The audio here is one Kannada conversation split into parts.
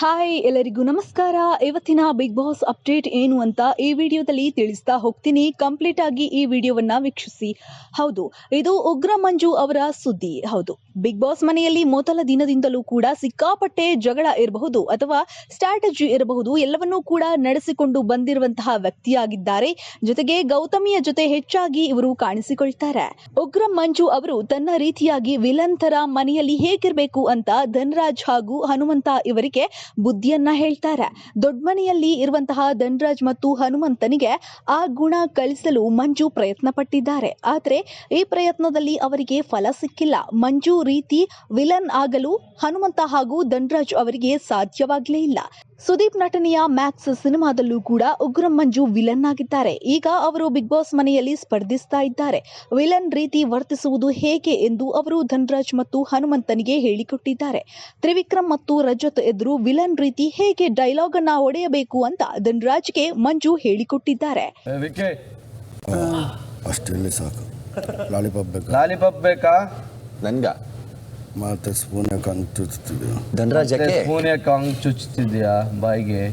ಹಾಯ್ ಎಲ್ಲರಿಗೂ ನಮಸ್ಕಾರ. ಇವತ್ತಿನ ಬಿಗ್ ಬಾಸ್ ಅಪ್ಡೇಟ್ ಏನು ಅಂತ ಈ ವಿಡಿಯೋದಲ್ಲಿ ತಿಳಿಸ್ತಾ ಹೋಗ್ತೀನಿ. ಕಂಪ್ಲೀಟ್ ಆಗಿ ಈ ವಿಡಿಯೋವನ್ನ ವೀಕ್ಷಿಸಿ. ಹೌದು, ಇದು ಉಗ್ರ ಮಂಜು ಅವರ ಸುದ್ದಿ. ಹೌದು, ಬಿಗ್ ಬಾಸ್ ಮನೆಯಲ್ಲಿ ಮೊದಲ ದಿನದಿಂದಲೂ ಕೂಡ ಸಿಕ್ಕಾಪಟ್ಟೆ ಜಗಳ ಇರಬಹುದು ಅಥವಾ ಸ್ಟ್ರಾಟಜಿ ಇರಬಹುದು, ಎಲ್ಲವನ್ನೂ ಕೂಡ ನಡೆಸಿಕೊಂಡು ಬಂದಿರುವಂತಹ ವ್ಯಕ್ತಿಯಾಗಿದ್ದಾರೆ. ಜೊತೆಗೆ ಗೌತಮಿಯ ಜೊತೆ ಹೆಚ್ಚಾಗಿ ಇವರು ಕಾಣಿಸಿಕೊಳ್ತಾರೆ. ಉಗ್ರ ಮಂಜು ಅವರು ತನ್ನ ರೀತಿಯಾಗಿ ವಿಲನ್ ತರ ಮನೆಯಲ್ಲಿ ಹೇಗಿರಬೇಕು ಅಂತ ಧನರಾಜ್ ಹಾಗೂ ಹನುಮಂತ ಇವರಿಗೆ ಬುದ್ಧಿಯನ್ನ ಹೇಳ್ತಾರೆ. ದೊಡ್ಡ ಮನೆಯಲ್ಲಿ ಇರುವಂತಹ ಧನರಾಜ್ ಮತ್ತು ಹನುಮಂತನಿಗೆ ಆ ಗುಣ ಕಳಿಸಲು ಮಂಜು ಪ್ರಯತ್ನ ಪಟ್ಟಿದ್ದಾರೆ. ಆದರೆ ಈ ಪ್ರಯತ್ನದಲ್ಲಿ ಅವರಿಗೆ ಫಲ ಸಿಕ್ಕಿಲ್ಲ. ಮಂಜು ರೀತಿ ವಿಲನ್ ಆಗಲು ಹನುಮಂತ ಹಾಗೂ ಧನರಾಜ್ ಅವರಿಗೆ ಸಾಧ್ಯವಾಗಲೇ ಇಲ್ಲ. ಸುದೀಪ್ ನಟನೆಯ ಮ್ಯಾಕ್ಸ್ ಸಿನಿಮಾದಲ್ಲೂ ಕೂಡ ಉಗ್ರ ಮಂಜು ವಿಲನ್ ಆಗಿದ್ದಾರೆ. ಈಗ ಅವರು ಬಿಗ್ ಬಾಸ್ ಮನೆಯಲ್ಲಿ ಸ್ಪರ್ಧಿಸ್ತಾ ಇದ್ದಾರೆ. ವಿಲನ್ ರೀತಿ ವರ್ತಿಸುವುದು ಹೇಗೆ ಎಂದು ಅವರು ಧನರಾಜ್ ಮತ್ತು ಹನುಮಂತನಿಗೆ ಹೇಳಿಕೊಟ್ಟಿದ್ದಾರೆ. ತ್ರಿವಿಕ್ರಮ್ ಮತ್ತು ರಜತ್ ಎದುರು ವಿಲನ್ ರೀತಿ ಹೇಗೆ ಡೈಲಾಗ್ ಅನ್ನ ಹೊಡೆಯಬೇಕು ಅಂತ ಧನರಾಜ್ಗೆ ಮಂಜು ಹೇಳಿಕೊಟ್ಟಿದ್ದಾರೆ. ಲಾಲಿಪಾಪ್ ಬೇಕಾ ನನ್ಗ ಮತ್ತೆ ಸ್ಪೂನ್ ಯಾಕೆ ಚುಚ್ತಿದ್ಯಾ ಧನರಾಜಕ್ಕೆ ಸ್ಪೂನ್ ಯಾಕೆ ಚುಚ್ತಿದ್ಯಾ ಬಾಯಿಗೆ?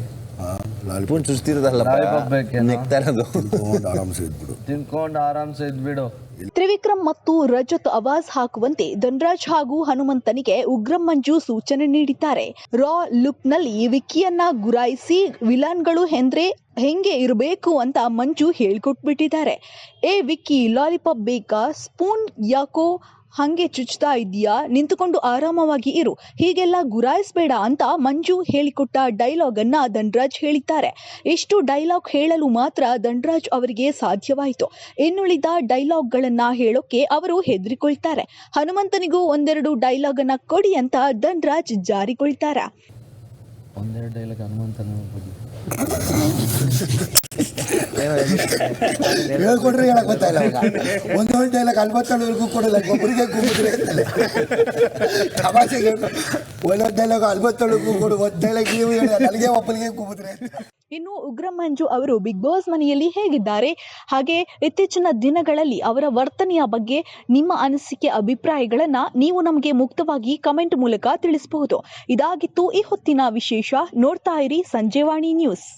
Spoon ಚುಚ್ತಿರೋದಲ್ಲ lollipop ಬೇಕೇನೋ? ನೆಕ್ತಾ ಇರೋದು. ಆರಾಮ್ಸೆ ಇದ್ಬಿಡು. ತಿನ್ಕೊಂಡು ಆರಾಮ್ಸೆ ಇದ್ಬಿಡು. ತ್ರಿವಿಕ್ರಮ್ ಮತ್ತು ರಜತ್ ಆವಾಜ್ ಹಾಕುವಂತೆ ಧನರಾಜ್ ಹಾಗೂ ಹನುಮಂತನಿಗೆ ಉಗ್ರ ಮಂಜು ಸೂಚನೆ ನೀಡಿದ್ದಾರೆ. ರಾ ಲುಕ್ ನಲ್ಲಿ ವಿಕ್ಕಿಯನ್ನ ಗುರಾಯಿಸಿ ವಿಲನ್ಗಳು ಹೆಂಗೆ ಇರಬೇಕು ಅಂತ ಮಂಜು ಹೇಳ್ಕೊಟ್ಬಿಟ್ಟಿದ್ದಾರೆ. ವಿಕ್ಕಿ, ಲಾಲಿಪಾಪ್ ಬೇಕಾ? ಸ್ಪೂನ್ ಯಾಕೋ ಹಂಗೆ ಚುಚ್ತಾ ಇದೆಯಾ? ನಿಂತುಕೊಂಡು ಆರಾಮವಾಗಿ ಇರು, ಹೀಗೆಲ್ಲ ಗುರಾಯಿಸಬೇಡ ಅಂತ ಮಂಜು ಹೇಳಿಕೊಟ್ಟ ಡೈಲಾಗ್ ಅನ್ನ ಧನರಾಜ್ ಹೇಳಿದ್ದಾರೆ. ಇಷ್ಟು ಡೈಲಾಗ್ ಹೇಳಲು ಮಾತ್ರ ಧನರಾಜ್ ಅವರಿಗೆ ಸಾಧ್ಯವಾಯಿತು. ಇನ್ನುಳಿದ ಡೈಲಾಗ್ಗಳನ್ನ ಹೇಳೋಕೆ ಅವರು ಹೆದರಿಕೊಳ್ತಾರೆ. ಹನುಮಂತನಿಗೂ ಒಂದೆರಡು ಡೈಲಾಗ್ ಅನ್ನ ಕೊಡಿ ಅಂತ ಧನರಾಜ್ ಜಾರಿಕೊಳ್ತಾರೆ. ಒಂದೆರಡು ಡೈಲಾಗ್ ಹನುಮಂತನ ಹೇಳ್ಕೊಡ್ರಿ, ಹೇಳಕ್ ಗೊತ್ತಾಯಿಲ್ಲ. ಒಂದೊಂದು ಡೈಲಾಗ್ 47ವರೆಗೂ ಕೊಡಲ್ಲ, ಒಬ್ಬರಿಗೆ ಕೂಗಿದ್ರೆ ತಮಾಷೆಗೆ ಒಂದೊಂದು ಡೈಲಾಗ್ 47ವರೆಗೂ ಕೊಡು, ಒಂದು ಡೈಲಾಗ್ ನೀವು ಹೇಳಿ ನನಗೆ ಒಬ್ಬರಿಗೆ ಕೂಗಿದ್ರೆ. ಇನ್ನು ಉಗ್ರ ಮಂಜು ಅವರು ಬಿಗ್ ಬಾಸ್ ಮನೆಯಲ್ಲಿ ಹೇಗಿದ್ದಾರೆ, ಹಾಗೆ ಇತ್ತೀಚಿನ ದಿನಗಳಲ್ಲಿ ಅವರ ವರ್ತನೆಯ ಬಗ್ಗೆ ನಿಮ್ಮ ಅನಿಸಿಕೆ ಅಭಿಪ್ರಾಯಗಳನ್ನ ನೀವು ನಮಗೆ ಮುಕ್ತವಾಗಿ ಕಮೆಂಟ್ ಮೂಲಕ ತಿಳಿಸಬಹುದು. ಇದಾಗಿತ್ತು ಈ ಹೊತ್ತಿನ ವಿಶೇಷ. ನೋಡ್ತಾ ಇರಿ ಸಂಜೆವಾಣಿ ನ್ಯೂಸ್.